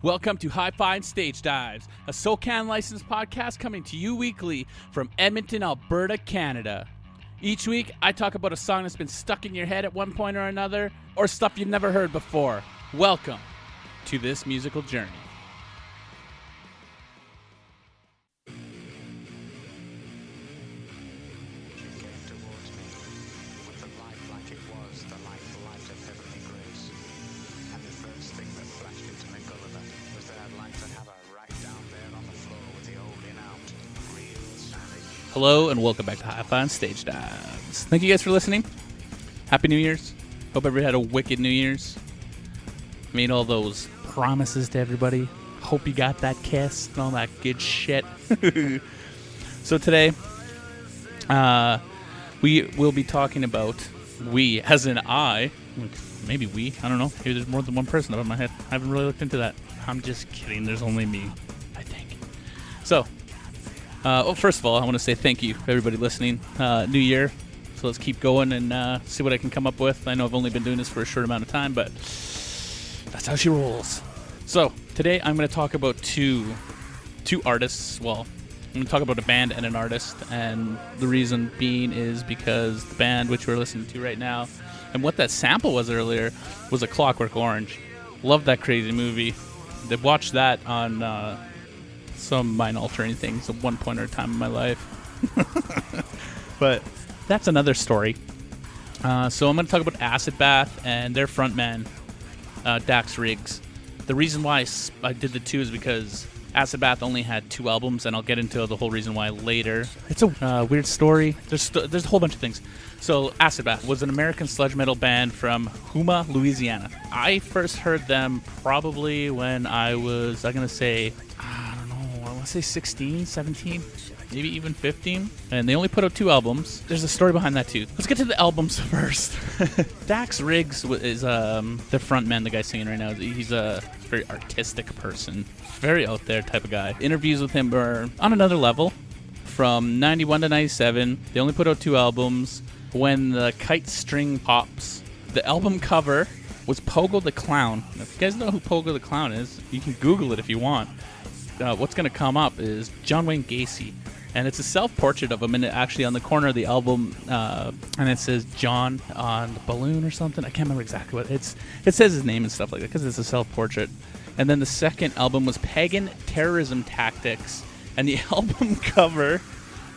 Welcome to Hi-Fi and Stage Dives, a SoCan licensed podcast coming to you weekly from Edmonton, Alberta, Canada. Each week, I talk about a song that's been stuck in your head at one point or another, or stuff you've never heard before. Welcome to this musical journey. Hello and welcome back to Hi-Fi and Stage Dives. Thank you guys for listening. Happy New Year's. Hope everybody had a wicked New Year's. Made all those promises to everybody. Hope you got that kiss and all that good shit. So today, we will be talking about we, as in I. Maybe we. I don't know. Maybe there's more than one person up in my head. I haven't really looked into that. I'm just kidding. There's only me, I think. So, well, first of all, I want to say thank you for everybody listening. New year, so let's keep going and see what I can come up with. I know I've only been doing this for a short amount of time, but that's how she rolls. So today I'm going to talk about two artists. Well, I'm going to talk about a band and an artist, and the reason being is because the band which we're listening to right now and what that sample was earlier was A Clockwork Orange. Love that crazy movie. They watched that on some mind-altering things at one point or time in my life. But that's another story. So I'm going to talk about Acid Bath and their frontman, Dax Riggs. The reason why I did the two is because Acid Bath only had 2 albums, and I'll get into the whole reason why later. It's a weird story. There's a whole bunch of things. So Acid Bath was an American sludge metal band from Houma, Louisiana. I first heard them probably when I was, I'm going to say, 16, 17, maybe even 15. And they only put out 2 albums. There's a story behind that too. Let's get to the albums first. Dax Riggs is the frontman, the guy singing right now. He's a very artistic person. Very out there type of guy. Interviews with him were on another level. From 91 to 97, they only put out 2 albums. When the Kite String Pops, the album cover was Pogo the Clown. Now, if you guys know who Pogo the Clown is, you can Google it if you want. What's going to come up is John Wayne Gacy, and it's a self-portrait of him, and actually on the corner of the album, and it says John on the balloon or something. I can't remember exactly what it says his name and stuff like that because it's a self-portrait. And then the second album was Pagan Terrorism Tactics, and the album cover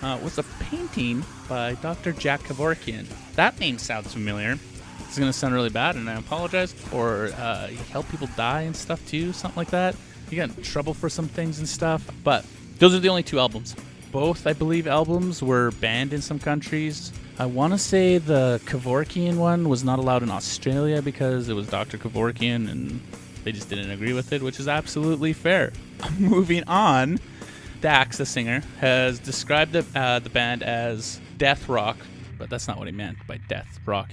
was a painting by Dr. Jack Kevorkian. That name sounds familiar. It's going to sound really bad, and I apologize. Or he helped people die and stuff too, something like that. He got in trouble for some things and stuff, but those are the only 2 albums. Both, I believe, albums were banned in some countries. I want to say the Kevorkian one was not allowed in Australia because it was Dr. Kevorkian, and they just didn't agree with it, which is absolutely fair. Moving on, Dax, the singer, has described the band as death rock, but that's not what he meant by death rock,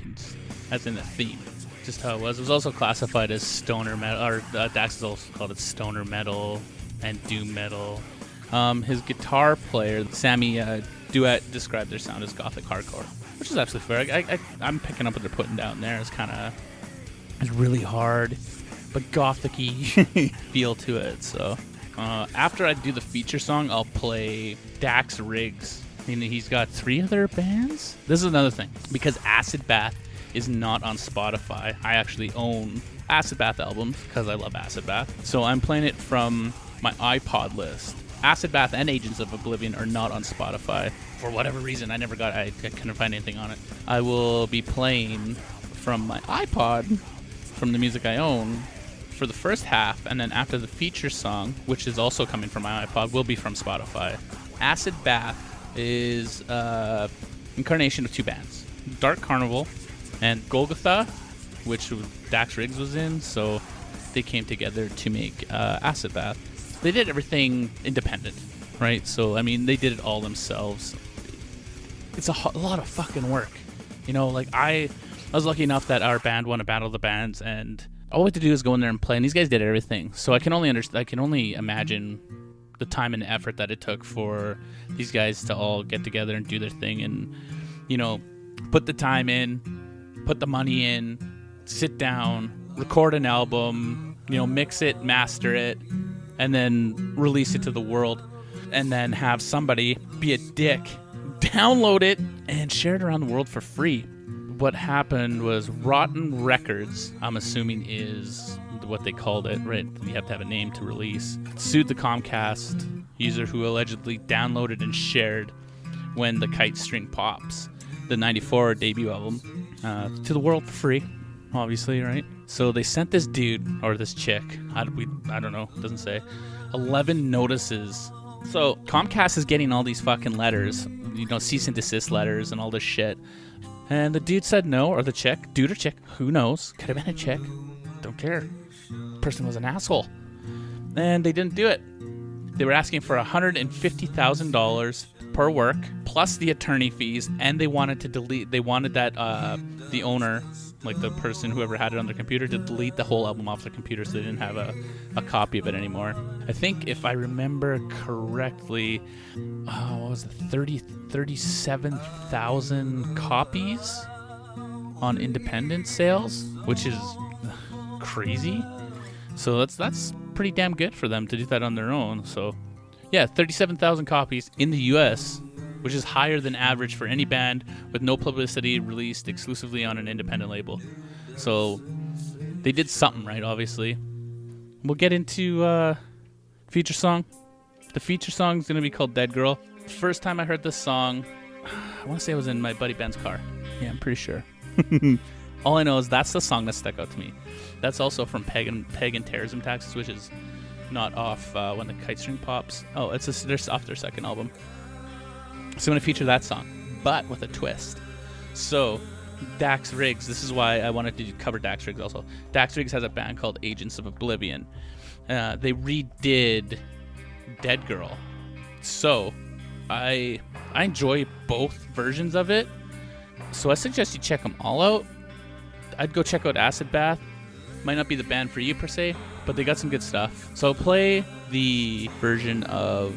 as in the theme. Just how it was. It was also classified as stoner metal, or Dax has also called it stoner metal and doom metal. His guitar player, Sammy Duet, described their sound as gothic hardcore, which is absolutely fair. I'm picking up what they're putting down there. It's really hard, but gothic-y feel to it. So after I do the feature song, I'll play Dax Riggs. He's got 3 other bands. This is another thing, because Acid Bath is not on Spotify. I actually own Acid Bath albums because I love Acid Bath. So I'm playing it from my iPod list. Acid Bath and Agents of Oblivion are not on Spotify. For whatever reason, I couldn't find anything on it. I will be playing from my iPod, from the music I own, for the first half, and then after the feature song, which is also coming from my iPod, will be from Spotify. Acid Bath is an incarnation of 2 bands. Dark Carnival and Golgotha, which Dax Riggs was in, so they came together to make Acid Bath. They did everything independent, right? So, I mean, they did it all themselves. It's a lot of fucking work. I was lucky enough that our band won a Battle of the Bands, and all we had to do is go in there and play, and these guys did everything. So I can only imagine the time and effort that it took for these guys to all get together and do their thing and, put the time in, put the money in, sit down, record an album, mix it, master it, and then release it to the world, and then have somebody be a dick, download it, and share it around the world for free. What happened was Rotten Records, I'm assuming is what they called it, right? You have to have a name to release. Sued the Comcast user who allegedly downloaded and shared When the Kite String Pops, the 94 debut album, to the world for free, obviously, right? So they sent this dude, or this chick, I don't know, doesn't say, 11 notices. So Comcast is getting all these fucking letters, cease and desist letters and all this shit. And the dude said no, or the chick, dude or chick, who knows? Could have been a chick. Don't care. The person was an asshole. And they didn't do it. They were asking for $150,000 per work, plus the attorney fees, and they wanted that the owner, like the person, whoever had it on their computer, to delete the whole album off their computer so they didn't have a copy of it anymore. I think, if I remember correctly, what was it, 37,000 copies on independent sales, which is crazy. So that's pretty damn good for them to do that on their own. So yeah, 37,000 copies in the US, which is higher than average for any band with no publicity, released exclusively on an independent label. So they did something right, obviously. We'll get into feature song. The feature song is going to be called Dead Girl. First time I heard this song, I want to say it was in my buddy Ben's car. Yeah, I'm pretty sure. All I know is that's the song that stuck out to me. That's also from Pagan Terrorism Taxes, which is not off When the Kite String Pops. Oh, they're off their second album. So I'm going to feature that song, but with a twist. So Dax Riggs, this is why I wanted to cover Dax Riggs also. Dax Riggs has a band called Agents of Oblivion. They redid Dead Girl. So I enjoy both versions of it. So I suggest you check them all out. I'd go check out Acid Bath. Might not be the band for you per se, but they got some good stuff. So I'll play the version of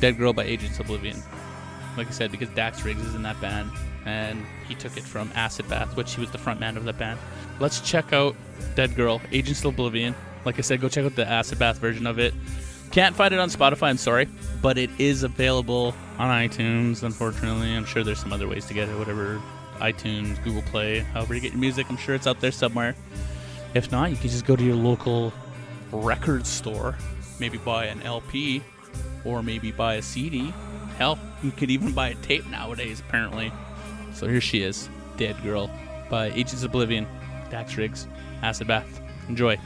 Dead Girl by Agents of Oblivion. Like I said, because Dax Riggs is in that band, and he took it from Acid Bath, which he was the front man of that band. Let's check out Dead Girl, Agents of Oblivion. Like I said, go check out the Acid Bath version of it. Can't find it on Spotify, I'm sorry, but it is available on iTunes, unfortunately. I'm sure there's some other ways to get it, whatever, iTunes, Google Play, however you get your music, I'm sure it's out there somewhere. If not, you can just go to your local record store, maybe buy an LP, or maybe buy a CD. Hell, you could even buy a tape nowadays, apparently. So here she is, Dead Girl by Agents of Oblivion, Dax Riggs, Acid Bath. Enjoy.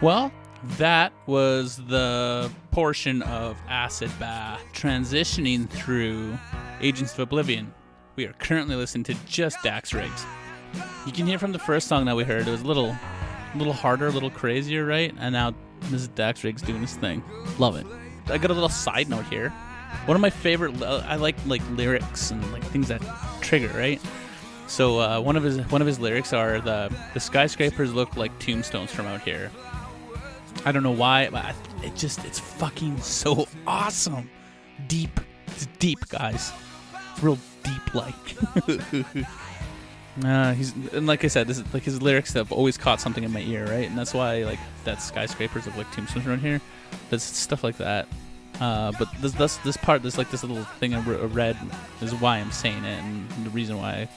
Well, that was the portion of Acid Bath transitioning through Agents of Oblivion. We are currently listening to just Dax Riggs. You can hear from the first song that we heard, it was a little harder, a little crazier, right? And now this is Dax Riggs doing his thing. Love it. I got a little side note here. One of my favorite, I like lyrics and like things that trigger, right? So one of his lyrics are the skyscrapers look like tombstones from out here. I don't know why, but it's fucking so awesome. Deep. It's deep, guys. It's real deep like. And like I said, this is like his lyrics have always caught something in my ear, right? And that's why like that skyscrapers look like tombstones around here. That's stuff like that. But this part, this little thing I read is why I'm saying it, and the reason why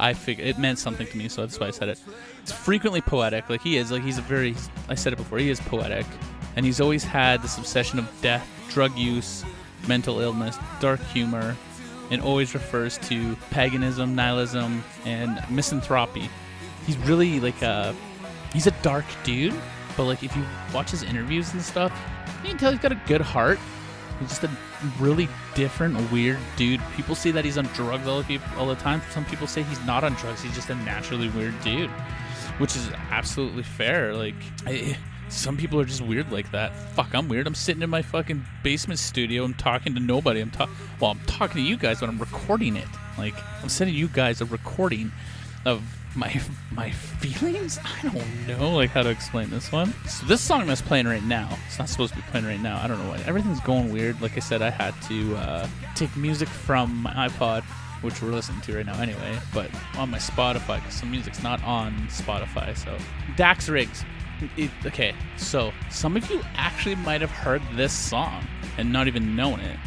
I figured it meant something to me, so that's why I said it. It's frequently poetic, like he is. Like I said it before, he is poetic, and he's always had this obsession of death, drug use, mental illness, dark humor, and always refers to paganism, nihilism, and misanthropy. He's really like he's a dark dude, but like if you watch his interviews and stuff, you can tell he's got a good heart. He's just a really different, weird dude. People say that he's on drugs all the time. Some people say he's not on drugs. He's just a naturally weird dude, which is absolutely fair. Like, some people are just weird like that. Fuck, I'm weird. I'm sitting in my fucking basement studio. I'm talking to nobody. I'm talking to you guys, but I'm recording it. Like, I'm sending you guys a recording of my feelings. I don't know like how to explain this one. So this song that's playing right now, it's not supposed to be playing right now. I don't know why. Everything's going weird. Like I said, I had to take music from my iPod, which we're listening to right now anyway, but on my Spotify, because some music's not on Spotify. So Dax Riggs. Okay, so some of you actually might have heard this song and not even known it.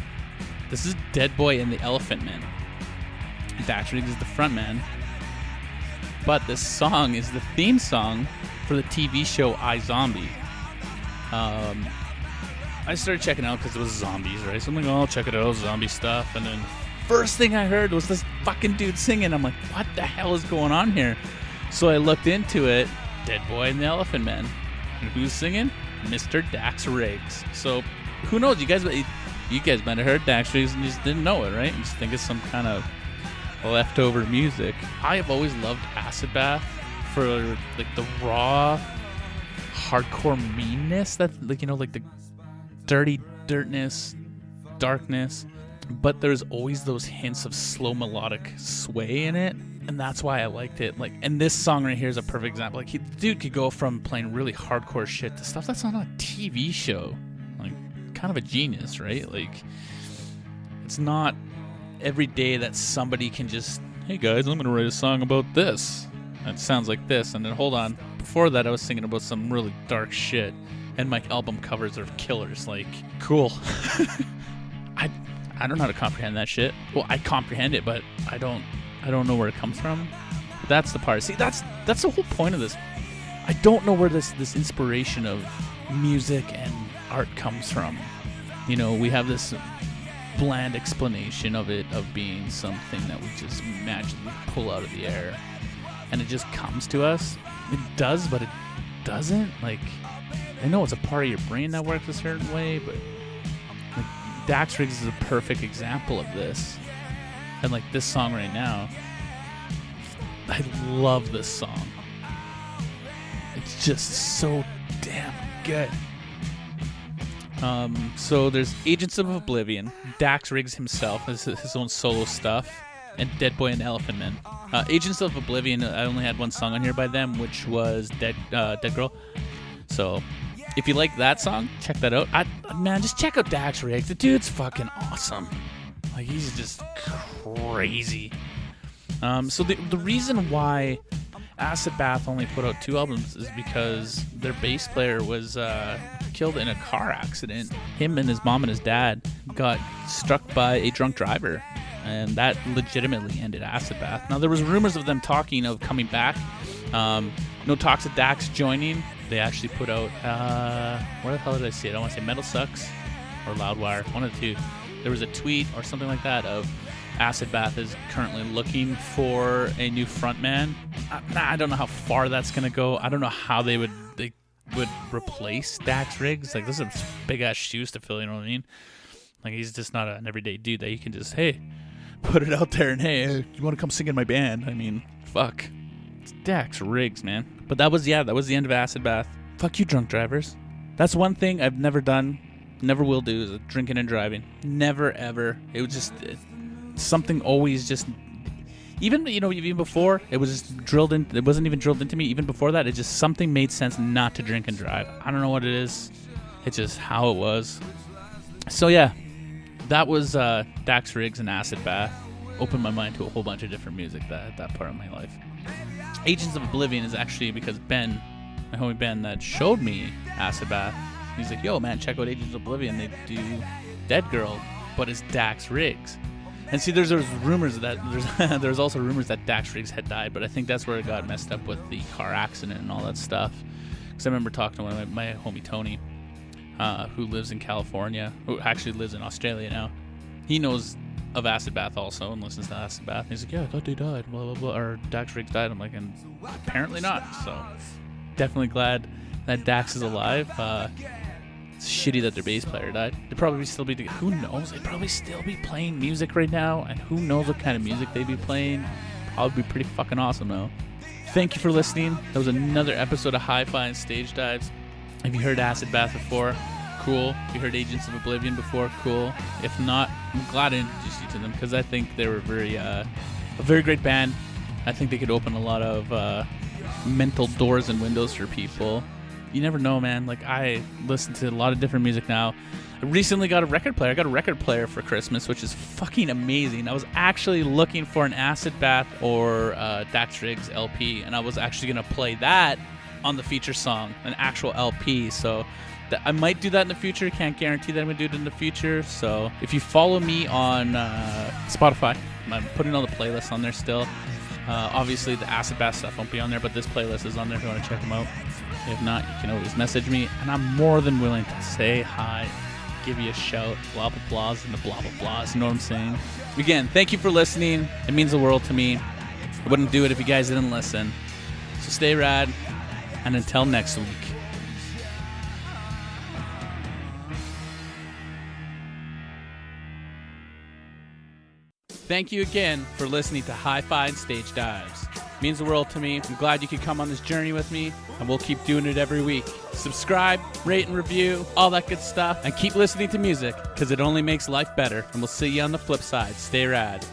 This is Dead Boy and the Elephant Man. Dax Riggs is the front man. But this song is the theme song for the TV show iZombie. I started checking out because it was zombies, right? So I'm like, oh, I'll check it out, zombie stuff. And then first thing I heard was this fucking dude singing. I'm like, what the hell is going on here? So I looked into it, Dead Boy and the Elephant Man. And who's singing? Mr. Dax Riggs. So who knows? You guys might have heard Dax Riggs and just didn't know it, right? You just think it's some kind of leftover music. I have always loved Acid Bath for like the raw hardcore meanness that, like, you know, like the dirtness, darkness, but there's always those hints of slow melodic sway in it, and that's why I liked it. Like, and this song right here is a perfect example. Like, the dude could go from playing really hardcore shit to stuff that's on a TV show. Like, kind of a genius, right? Like, it's not every day that somebody can just, hey guys, I'm gonna write a song about this. It sounds like this, and then hold on. Before that, I was singing about some really dark shit, and my album covers are killers. Like, cool. I don't know how to comprehend that shit. Well, I comprehend it, but I don't know where it comes from. That's the part. See, that's the whole point of this. I don't know where this inspiration of music and art comes from. You know, we have this bland explanation of it, of being something that we just magically pull out of the air, and it just comes to us. It does, but it doesn't. Like, I know it's a part of your brain that works a certain way, but like, Dax Riggs is a perfect example of this. And like this song right now, I love this song. It's just so damn good. So there's Agents of Oblivion, Dax Riggs himself has his own solo stuff, and Dead Boy and the Elephant Man. Agents of Oblivion, I only had one song on here by them, which was Dead Girl. So if you like that song, check that out. Man, just check out Dax Riggs. The dude's fucking awesome. Like, he's just crazy. So the reason why Acid Bath only put out 2 albums is because their bass player was killed in a car accident. Him and his mom and his dad got struck by a drunk driver, and that legitimately ended Acid Bath. Now, there was rumors of them talking of coming back. No talks of Dax joining. They actually put out, where the hell did I see it? I want to say Metal Sucks or Loudwire, one of the two. There was a tweet or something like that of Acid Bath is currently looking for a new frontman. I don't know how far that's going to go. I don't know how they would replace Dax Riggs. Like, those are big ass shoes to fill, you know what I mean? Like, he's just not an everyday dude that you can just, hey, put it out there and, hey, you want to come sing in my band? I mean, fuck. It's Dax Riggs, man. But that was the end of Acid Bath. Fuck you, drunk drivers. That's one thing I've never done, never will do, is drinking and driving. Never, ever. It was just something always just, even before, it was just drilled in. It wasn't even drilled into me. Even before that, it just, something made sense not to drink and drive. I don't know what it is. It's just how it was. So yeah, that was Dax Riggs and Acid Bath. Opened my mind to a whole bunch of different music at that part of my life. Agents of Oblivion is actually because Ben, my homie Ben, that showed me Acid Bath. He's like, yo man, check out Agents of Oblivion. They do Dead Girl, but it's Dax Riggs. And see, there's rumors that there's also rumors that Dax Riggs had died, but I think that's where it got messed up with the car accident and all that stuff. Because I remember talking to one of my homie Tony, who lives in California, who actually lives in Australia now. He knows of Acid Bath also and listens to Acid Bath. And he's like, yeah, I thought they died, blah, blah, blah, or Dax Riggs died. I'm like, and apparently not. So definitely glad that Dax is alive. It's shitty that their bass player died. They'd probably still be, who knows? They'd probably still be playing music right now, and who knows what kind of music they'd be playing. Probably be pretty fucking awesome though. Thank you for listening. That was another episode of Hi-Fi and Stage Dives. Have you heard Acid Bath before? Cool. If you heard Agents of Oblivion before? Cool. If not, I'm glad I introduced you to them because I think they were a very great band. I think they could open a lot of mental doors and windows for people. You never know, man. Like, I listen to a lot of different music now. I recently got a record player. I got a record player for Christmas, which is fucking amazing. I was actually looking for an Acid Bath or Dax Riggs LP, and I was actually going to play that on the feature song, an actual LP. So I might do that in the future. Can't guarantee that I'm going to do it in the future. So if you follow me on Spotify, I'm putting all the playlists on there still. Obviously, the Acid Bath stuff won't be on there, but this playlist is on there if you want to check them out. If not, you can always message me, and I'm more than willing to say hi, give you a shout, blah, blah, blahs, and the blah, blah, blahs. You know what I'm saying? Again, thank you for listening. It means the world to me. I wouldn't do it if you guys didn't listen. So stay rad, and until next week. Thank you again for listening to Hi-Fi and Stage Dives. It means the world to me. I'm glad you could come on this journey with me, and we'll keep doing it every week. Subscribe, rate and review, all that good stuff, and keep listening to music, because it only makes life better. And we'll see you on the flip side. Stay rad.